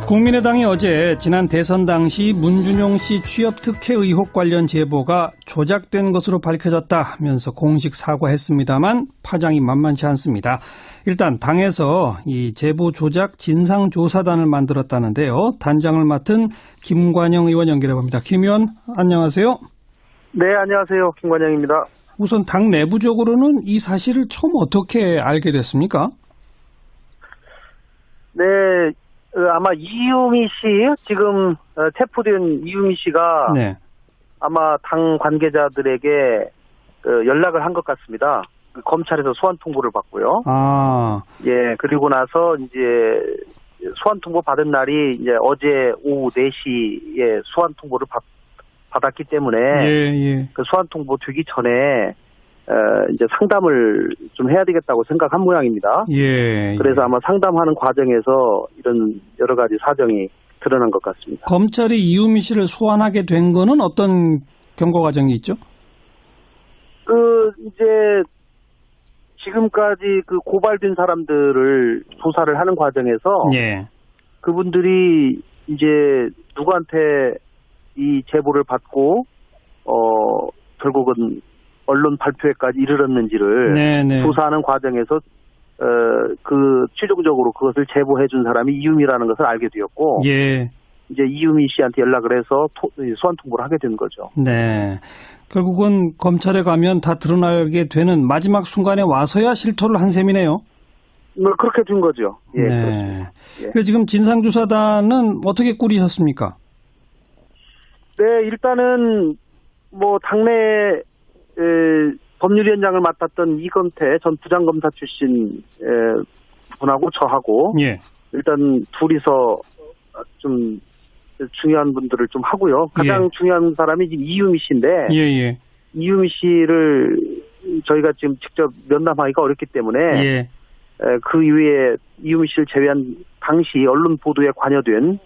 국민의당이 어제 지난 대선 당시 문준용 씨 취업 특혜 의혹 관련 제보가 조작된 것으로 밝혀졌다면서 공식 사과했습니다만 파장이 만만치 않습니다. 일단 당에서 이 제보 조작 진상조사단을 만들었다는데요. 단장을 맡은 김관영 의원 연결해 봅니다. 김 의원 안녕하세요. 네, 안녕하세요. 김관영입니다. 우선 당 내부적으로는 이 사실을 처음 어떻게 알게 됐습니까? 네, 아마 이유미 씨, 지금 체포된 이유미 씨가 네. 아마 당 관계자들에게 연락을 한 것 같습니다. 검찰에서 소환 통보를 받고요. 아, 예, 그리고 나서 이제 소환 통보 받은 날이 이제 어제 오후 4시에 소환 통보를 받았기 때문에 예. 그 소환 통보 되기 전에 이제 상담을 좀 해야 되겠다고 생각한 모양입니다. 예. 그래서 아마 상담하는 과정에서 이런 여러 가지 사정이 드러난 것 같습니다. 검찰이 이유미 씨를 소환하게 된 거는 어떤 경고 과정이 있죠? 이제 지금까지 그 고발된 사람들을 조사를 하는 과정에서 예. 그분들이 이제 누구한테 이 제보를 받고 결국은 언론 발표회까지 이르렀는지를 네네. 조사하는 과정에서 최종적으로 그것을 제보해 준 사람이 이유미라는 것을 알게 되었고, 예. 이제 이유미 씨한테 연락을 해서 소환 통보를 하게 된 거죠. 네. 결국은 검찰에 가면 다 드러나게 되는 마지막 순간에 와서야 실토를 한 셈이네요. 그렇게 된 거죠. 예. 네. 예. 지금 진상조사단은 어떻게 꾸리셨습니까? 네, 일단은 뭐 당내 법률위원장을 맡았던 이건태 전 부장검사 출신 분하고 저하고 예. 일단 둘이서 좀 중요한 분들을 좀 하고요. 가장 중요한 사람이 지금 이유미 씨인데 예. 이유미 씨를 저희가 지금 직접 면담하기가 어렵기 때문에 예. 그 이후에 이유미 씨를 제외한 당시 언론 보도에 관여된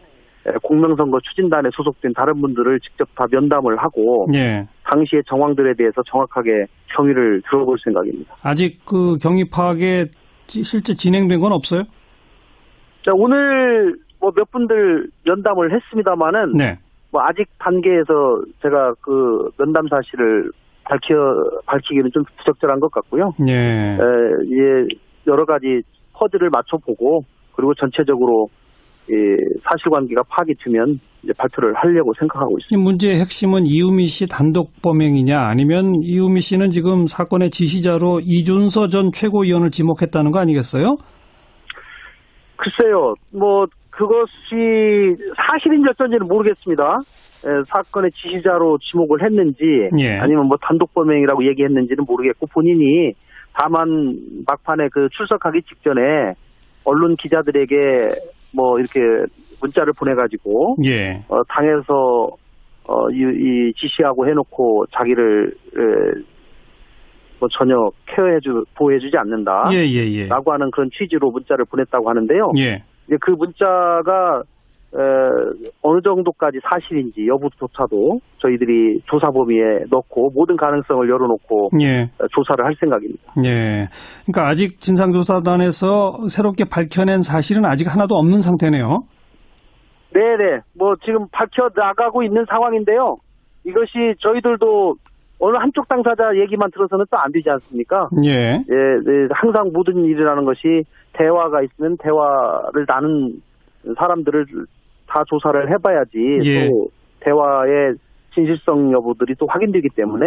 공명선거 추진단에 소속된 다른 분들을 직접 다 면담을 하고 예. 당시의 정황들에 대해서 정확하게 경위를 들어볼 생각입니다. 아직 그 경위 파악에 실제 진행된 건 없어요? 자, 오늘 뭐 몇 분들 면담을 했습니다마는 네. 뭐 아직 단계에서 제가 그 면담 사실을 밝히기는 좀 부적절한 것 같고요. 예. 여러 가지 퍼즐을 맞춰보고 그리고 전체적으로 사실관계가 파악이 되면 이제 발표를 하려고 생각하고 있습니다. 이 문제의 핵심은 이유미 씨 단독 범행이냐 아니면 이유미 씨는 지금 사건의 지시자로 이준서 전 최고위원을 지목했다는 거 아니겠어요? 글쎄요. 뭐 그것이 사실인지 어쩐지는 모르겠습니다. 사건의 지시자로 지목을 했는지 아니면 뭐 단독 범행이라고 얘기했는지는 모르겠고 본인이 다만 막판에 그 출석하기 직전에 언론 기자들에게 뭐 이렇게 문자를 보내가지고 당에서 이 지시하고 해놓고 자기를 뭐 전혀 보호해주지 않는다라고 하는 그런 취지로 문자를 보냈다고 하는데요. 이제 그 문자가 어느 정도까지 사실인지 여부조차도 저희들이 조사 범위에 넣고 모든 가능성을 열어놓고 조사를 할 생각입니다. 예. 그러니까 아직 진상조사단에서 새롭게 밝혀낸 사실은 아직 하나도 없는 상태네요. 네네. 뭐 지금 밝혀나가고 있는 상황인데요. 이것이 저희들도 어느 한쪽 당사자 얘기만 들어서는 또 안 되지 않습니까? 예, 항상 모든 일이라는 것이 대화가 있으면 대화를 나눈 사람들을 다 조사를 해봐야지 또 대화의 진실성 여부들이 또 확인되기 때문에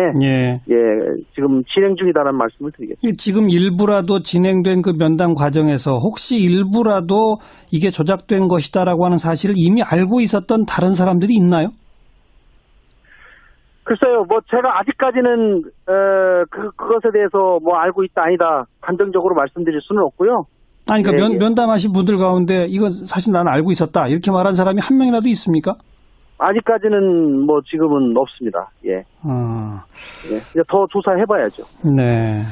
지금 진행 중이다라는 말씀을 드리겠습니다. 지금 일부라도 진행된 그 면담 과정에서 혹시 일부라도 이게 조작된 것이다라고 하는 사실을 이미 알고 있었던 다른 사람들이 있나요? 글쎄요, 뭐 제가 아직까지는 그것에 대해서 뭐 알고 있다 아니다 단정적으로 말씀드릴 수는 없고요. 아니, 그러니까 면담하신 분들 가운데 이건 사실 나는 알고 있었다 이렇게 말한 사람이 한 명이라도 있습니까? 아직까지는 뭐 지금은 없습니다. 이제 더 조사해봐야죠. 네.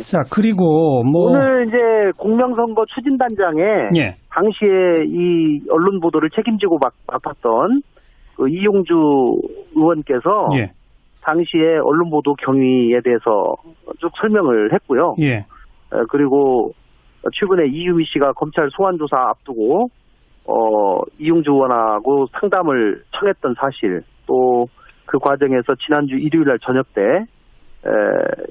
자, 그리고 뭐 오늘 이제 공명선거 추진단장에 당시에 이 언론 보도를 책임지고 맡았던 그 이용주 의원께서 당시에 언론 보도 경위에 대해서 쭉 설명을 했고요. 그리고 최근에 이유미 씨가 검찰 소환 조사 앞두고 이용주 의원하고 상담을 청했던 사실, 또 그 과정에서 지난주 일요일 날 저녁 때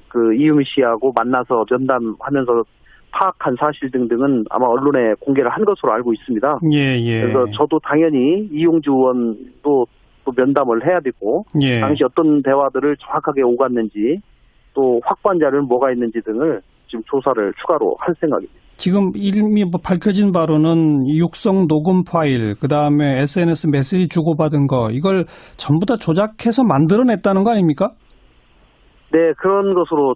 그 이유미 씨하고 만나서 면담하면서 파악한 사실 등등은 아마 언론에 공개를 한 것으로 알고 있습니다. 예, 예. 그래서 저도 당연히 이용주 의원도 또 면담을 해야 되고, 예. 당시 어떤 대화들을 정확하게 오갔는지, 또 확보한 자료는 뭐가 있는지 등을 지금 조사를 추가로 할 생각입니다. 지금 이미 밝혀진 바로는 육성 녹음 파일, 그 다음에 SNS 메시지 주고받은 거, 이걸 전부 다 조작해서 만들어냈다는 거 아닙니까? 네, 그런 것으로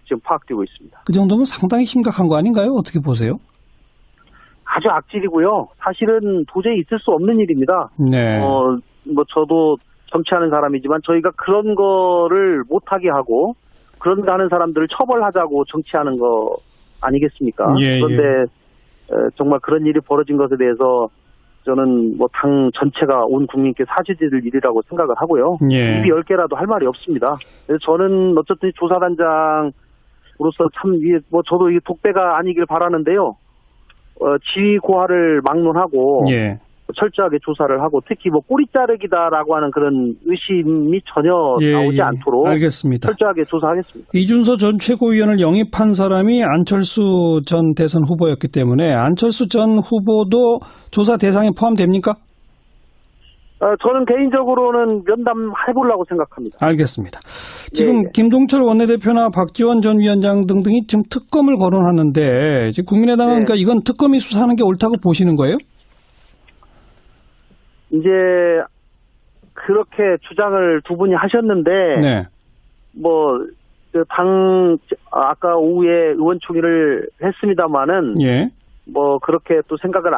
지금 파악되고 있습니다. 그 정도면 상당히 심각한 거 아닌가요? 어떻게 보세요? 아주 악질이고요. 사실은 도저히 있을 수 없는 일입니다. 네. 뭐 저도 정치하는 사람이지만 저희가 그런 거를 못하게 하고 그런 하는 사람들을 처벌하자고 정치하는 거 아니겠습니까? 예, 그런데 정말 그런 일이 벌어진 것에 대해서 저는 뭐 당 전체가 온 국민께 사죄드릴 일이라고 생각을 하고요. 예. 입이 10개라도 할 말이 없습니다. 그래서 저는 어쨌든 조사단장으로서 참 뭐 저도 이게 독배가 아니길 바라는데요. 지위 고하를 막론하고 예. 철저하게 조사를 하고, 특히 뭐 꼬리 자르기다라고 하는 그런 의심이 전혀 나오지 않도록 알겠습니다. 철저하게 조사하겠습니다. 이준서 전 최고위원을 영입한 사람이 안철수 전 대선 후보였기 때문에 안철수 전 후보도 조사 대상에 포함됩니까? 저는 개인적으로는 면담해보려고 생각합니다. 알겠습니다. 지금 예. 김동철 원내대표나 박지원 전 위원장 등등이 지금 특검을 거론하는데, 지금 국민의당은 그러니까 이건 특검이 수사하는 게 옳다고 보시는 거예요? 이제 그렇게 주장을 두 분이 하셨는데, 네. 뭐 아까 오후에 의원총회를 했습니다마는, 예. 뭐 그렇게 또 생각을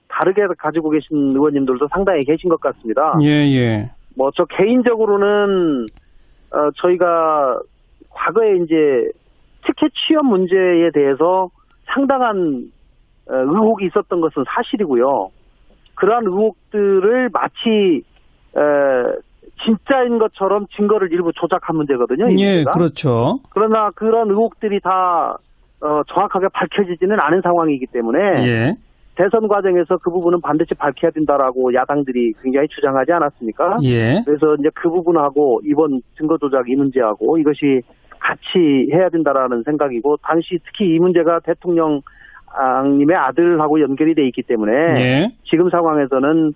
다르게 가지고 계신 의원님들도 상당히 계신 것 같습니다. 예. 뭐 저 개인적으로는 저희가 과거에 이제 티켓 취업 문제에 대해서 상당한 의혹이 있었던 것은 사실이고요. 그러한 의혹들을 마치 진짜인 것처럼 증거를 일부 조작한 문제거든요. 이 예, 문제가. 그렇죠. 그러나 그런 의혹들이 다 정확하게 밝혀지지는 않은 상황이기 때문에 예. 대선 과정에서 그 부분은 반드시 밝혀야 된다라고 야당들이 굉장히 주장하지 않았습니까? 예. 그래서 이제 그 부분하고 이번 증거 조작 이 문제하고 이것이 같이 해야 된다라는 생각이고, 당시 특히 이 문제가 대통령님의 아들하고 연결이 돼 있기 때문에 예. 지금 상황에서는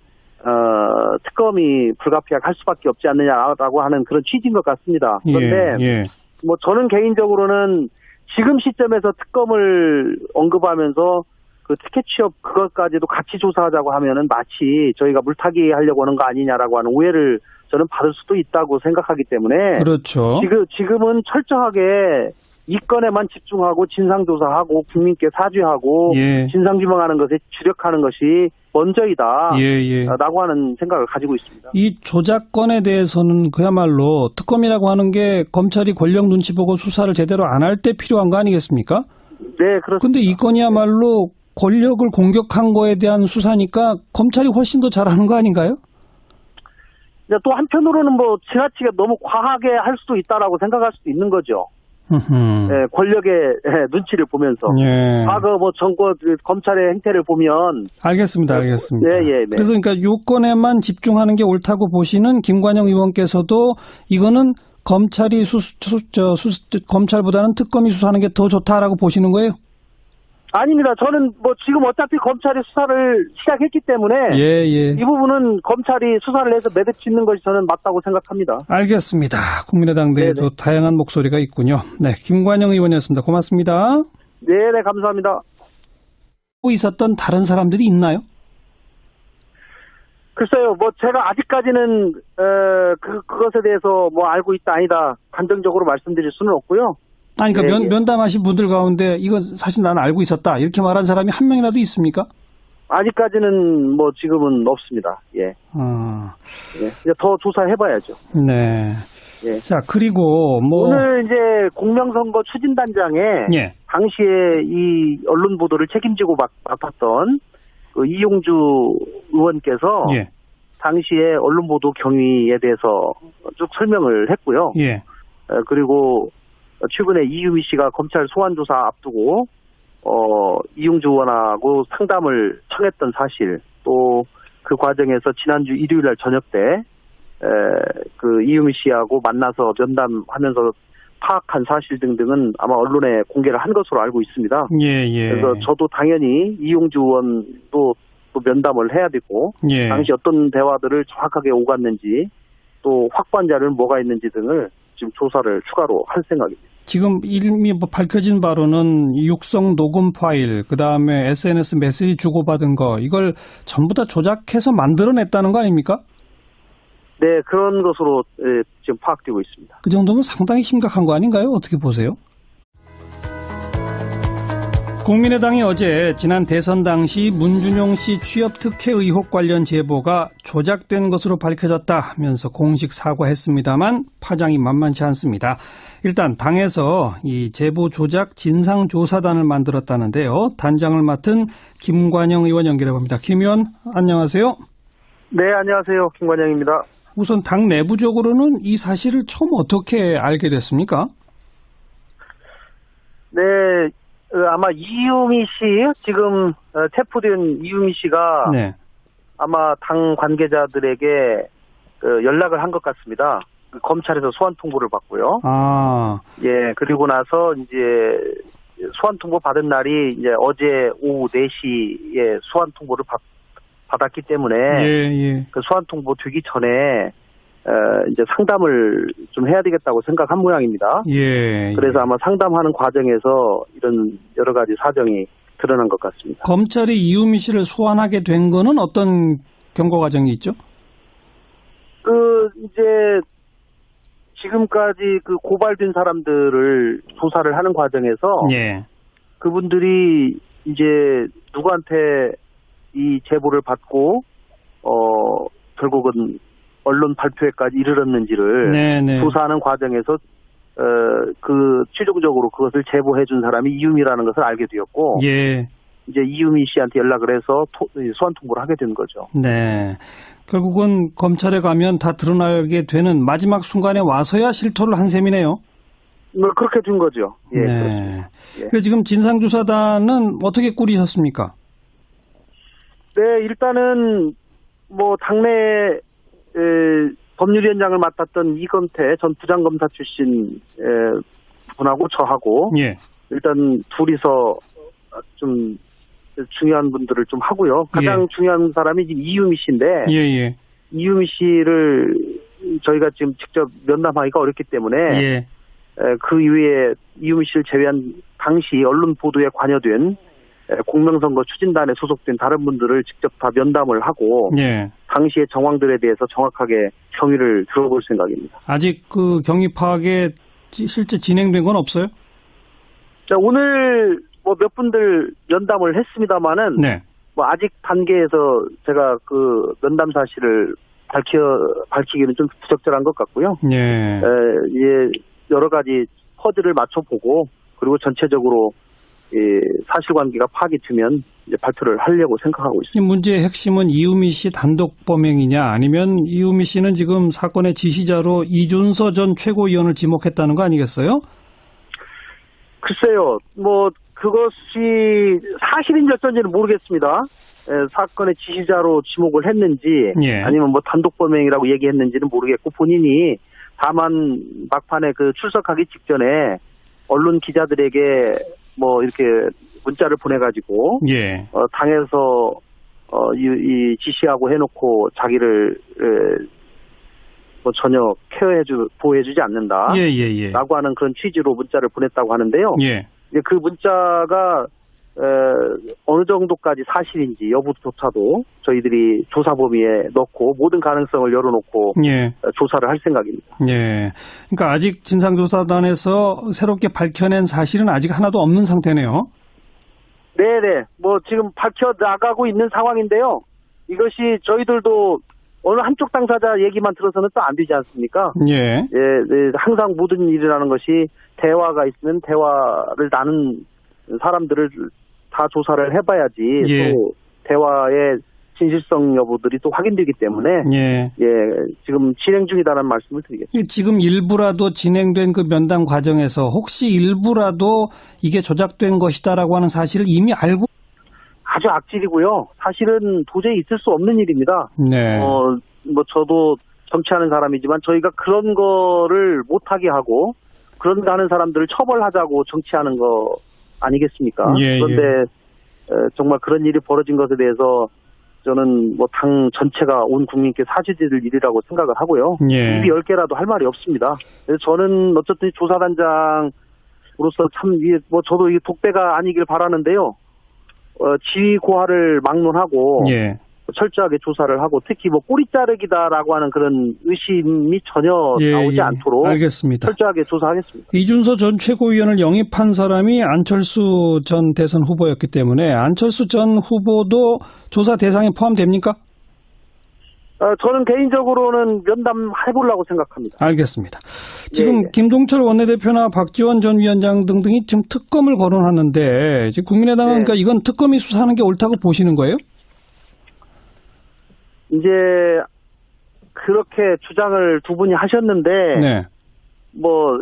특검이 불가피할 수밖에 없지 않느냐라고 하는 그런 취지인 것 같습니다. 그런데 예. 뭐 저는 개인적으로는 지금 시점에서 특검을 언급하면서 그 티켓 취업 그것까지도 같이 조사하자고 하면은 마치 저희가 물타기 하려고 하는 거 아니냐라고 하는 오해를 저는 받을 수도 있다고 생각하기 때문에, 그렇죠. 지금은 철저하게 이 건에만 집중하고 진상조사하고 국민께 사죄하고 예. 진상규명하는 것에 주력하는 것이 먼저이다 라고 하는 생각을 가지고 있습니다. 이 조작건에 대해서는 그야말로 특검이라고 하는 게 검찰이 권력 눈치 보고 수사를 제대로 안 할 때 필요한 거 아니겠습니까? 네, 그렇습니다. 근데 이 건이야말로 권력을 공격한 거에 대한 수사니까 검찰이 훨씬 더 잘하는 거 아닌가요? 또 한편으로는 뭐 지나치게 너무 과하게 할 수도 있다라고 생각할 수도 있는 거죠. 네, 권력의 눈치를 보면서. 예. 과거 뭐 정권 검찰의 행태를 보면. 알겠습니다. 네. 그래서 그러니까 요건에만 집중하는 게 옳다고 보시는 김관영 의원께서도 이거는 검찰이 검찰보다는 특검이 수사하는 게 더 좋다라고 보시는 거예요? 아닙니다. 저는 뭐 지금 어차피 검찰이 수사를 시작했기 때문에 이 부분은 검찰이 수사를 해서 매듭 짓는 것이 저는 맞다고 생각합니다. 알겠습니다. 국민의당 내에도 다양한 목소리가 있군요. 네, 김관영 의원이었습니다. 고맙습니다. 네, 감사합니다. 있었던 다른 사람들이 있나요? 글쎄요, 뭐 제가 아직까지는 그것에 대해서 뭐 알고 있다 아니다 단정적으로 말씀드릴 수는 없고요. 아니, 그러니까 면담하신 분들 가운데 이거 사실 나는 알고 있었다 이렇게 말한 사람이 한 명이라도 있습니까? 아직까지는 뭐 지금은 없습니다. 예. 이제 더 조사해봐야죠. 네. 예. 자, 그리고 뭐 오늘 이제 공명선거 추진단장에 당시에 이 언론 보도를 책임지고 맡았던 그 이용주 의원께서 당시에 언론 보도 경위에 대해서 쭉 설명을 했고요. 그리고 최근에 이유미 씨가 검찰 소환 조사 앞두고 이용주 의원하고 상담을 청했던 사실, 또 그 과정에서 지난주 일요일 날 저녁 때 그 이유미 씨하고 만나서 면담하면서 파악한 사실 등등은 아마 언론에 공개를 한 것으로 알고 있습니다. 예, 예. 그래서 저도 당연히 이용주 의원도 또 면담을 해야 되고 예. 당시 어떤 대화들을 정확하게 오갔는지 또 확보한 자료는 뭐가 있는지 등을 지금 조사를 추가로 할 생각입니다. 지금 이미 밝혀진 바로는 육성 녹음 파일, 그 다음에 SNS 메시지 주고받은 거, 이걸 전부 다 조작해서 만들어냈다는 거 아닙니까? 네, 그런 것으로 지금 파악되고 있습니다. 그 정도면 상당히 심각한 거 아닌가요? 어떻게 보세요? 국민의당이 어제 지난 대선 당시 문준용 씨 취업 특혜 의혹 관련 제보가 조작된 것으로 밝혀졌다면서 공식 사과했습니다만 파장이 만만치 않습니다. 일단 당에서 이 제보 조작 진상조사단을 만들었다는데요. 단장을 맡은 김관영 의원 연결해 봅니다. 김 의원 안녕하세요. 네, 안녕하세요. 김관영입니다. 우선 당 내부적으로는 이 사실을 처음 어떻게 알게 됐습니까? 네, 아마 이유미 씨, 지금 체포된 이유미 씨가 네. 아마 당 관계자들에게 연락을 한 것 같습니다. 검찰에서 소환 통보를 받고요. 아. 예, 그리고 나서 이제 소환 통보 받은 날이 이제 어제 오후 4시에 소환 통보를 받았기 때문에 예. 그 소환 통보 되기 전에 이제 상담을 좀 해야 되겠다고 생각한 모양입니다. 예. 그래서 아마 상담하는 과정에서 이런 여러 가지 사정이 드러난 것 같습니다. 검찰이 이유미 씨를 소환하게 된 거는 어떤 경고 과정이 있죠? 이제 지금까지 그 고발된 사람들을 조사를 하는 과정에서 예. 그분들이 이제 누구한테 이 제보를 받고 결국은 언론 발표회까지 이르렀는지를 네네. 조사하는 과정에서 그 최종적으로 그것을 제보해 준 사람이 이유미라는 것을 알게 되었고 예. 이제 이유미 씨한테 연락을 해서 소환 통보를 하게 된 거죠. 네. 결국은 검찰에 가면 다 드러나게 되는 마지막 순간에 와서야 실토를 한 셈이네요. 그렇게 된 거죠. 예. 네. 예. 지금 진상조사단은 어떻게 꾸리셨습니까? 네, 일단은 뭐 당내 법률위원장을 맡았던 이건태 전 부장검사 출신 분하고 저하고 예. 일단 둘이서 좀 중요한 분들을 좀 하고요. 가장 중요한 사람이 지금 이유미 씨인데 예. 이유미 씨를 저희가 지금 직접 면담하기가 어렵기 때문에 예. 그 이후에 이유미 씨를 제외한 당시 언론 보도에 관여된 공명선거 추진단에 소속된 다른 분들을 직접 다 면담을 하고 예. 당시의 정황들에 대해서 정확하게 경위를 들어볼 생각입니다. 아직 그 경위 파악에 실제 진행된 건 없어요? 자, 오늘 뭐 몇 분들 면담을 했습니다마는 네. 뭐 아직 단계에서 제가 그 면담 사실을 밝히기는 좀 부적절한 것 같고요. 예. 여러 가지 퍼즐을 맞춰보고 그리고 전체적으로 사실관계가 파악이 되면 이제 발표를 하려고 생각하고 있습니다. 이 문제의 핵심은 이유미 씨 단독 범행이냐 아니면 이유미 씨는 지금 사건의 지시자로 이준서 전 최고위원을 지목했다는 거 아니겠어요? 글쎄요. 뭐 그것이 사실인지 어쩐지는 모르겠습니다. 사건의 지시자로 지목을 했는지 아니면 뭐 단독 범행이라고 얘기했는지는 모르겠고 본인이 다만 막판에 그 출석하기 직전에 언론 기자들에게 뭐 이렇게 문자를 보내가지고 당에서 이 지시하고 해놓고 자기를 뭐 전혀 보호해주지 않는다라고 하는 그런 취지로 문자를 보냈다고 하는데요. 그 문자가 어느 정도까지 사실인지 여부조차도 저희들이 조사 범위에 넣고 모든 가능성을 열어놓고 조사를 할 생각입니다. 그러니까 아직 진상조사단에서 새롭게 밝혀낸 사실은 아직 하나도 없는 상태네요. 네네. 뭐 지금 밝혀나가고 있는 상황인데요. 이것이 저희들도 어느 한쪽 당사자 얘기만 들어서는 또 안 되지 않습니까? 항상 모든 일이라는 것이 대화가 있으면 대화를 나눈 사람들을 다 조사를 해봐야지 또 대화의 진실성 여부들이 또 확인되기 때문에 지금 진행 중이다라는 말씀을 드리겠습니다. 지금 일부라도 진행된 그 면담 과정에서 혹시 일부라도 이게 조작된 것이다라고 하는 사실을 이미 알고? 아주 악질이고요. 사실은 도저히 있을 수 없는 일입니다. 네. 뭐 저도 정치하는 사람이지만 저희가 그런 거를 못하게 하고 그런 하는 사람들을 처벌하자고 정치하는 거 아니겠습니까? 예, 그런데 정말 그런 일이 벌어진 것에 대해서 저는 뭐 당 전체가 온 국민께 사죄드릴 일이라고 생각을 하고요. 예. 입이 10개라도 할 말이 없습니다. 그래서 저는 어쨌든 조사단장으로서 참 이게 뭐 저도 이게 독배가 아니길 바라는데요. 지휘 고하를 막론하고 예. 철저하게 조사를 하고 특히 뭐 꼬리 자르기다라고 하는 그런 의심이 전혀 나오지 않도록 알겠습니다. 철저하게 조사하겠습니다. 이준서 전 최고위원을 영입한 사람이 안철수 전 대선 후보였기 때문에 안철수 전 후보도 조사 대상에 포함됩니까? 저는 개인적으로는 면담해보려고 생각합니다. 알겠습니다. 지금 예. 김동철 원내대표나 박지원 전 위원장 등등이 지금 특검을 거론하는데 지금 국민의당은 그러니까 이건 특검이 수사하는 게 옳다고 보시는 거예요? 이제 그렇게 주장을 두 분이 하셨는데 네. 뭐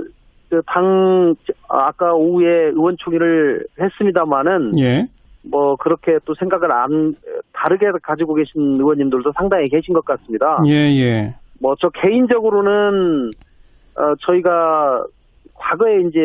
아까 오후에 의원총회를 했습니다마는 예. 뭐 그렇게 또 생각을 다르게 가지고 계신 의원님들도 상당히 계신 것 같습니다. 예. 뭐 저 개인적으로는 저희가 과거에 이제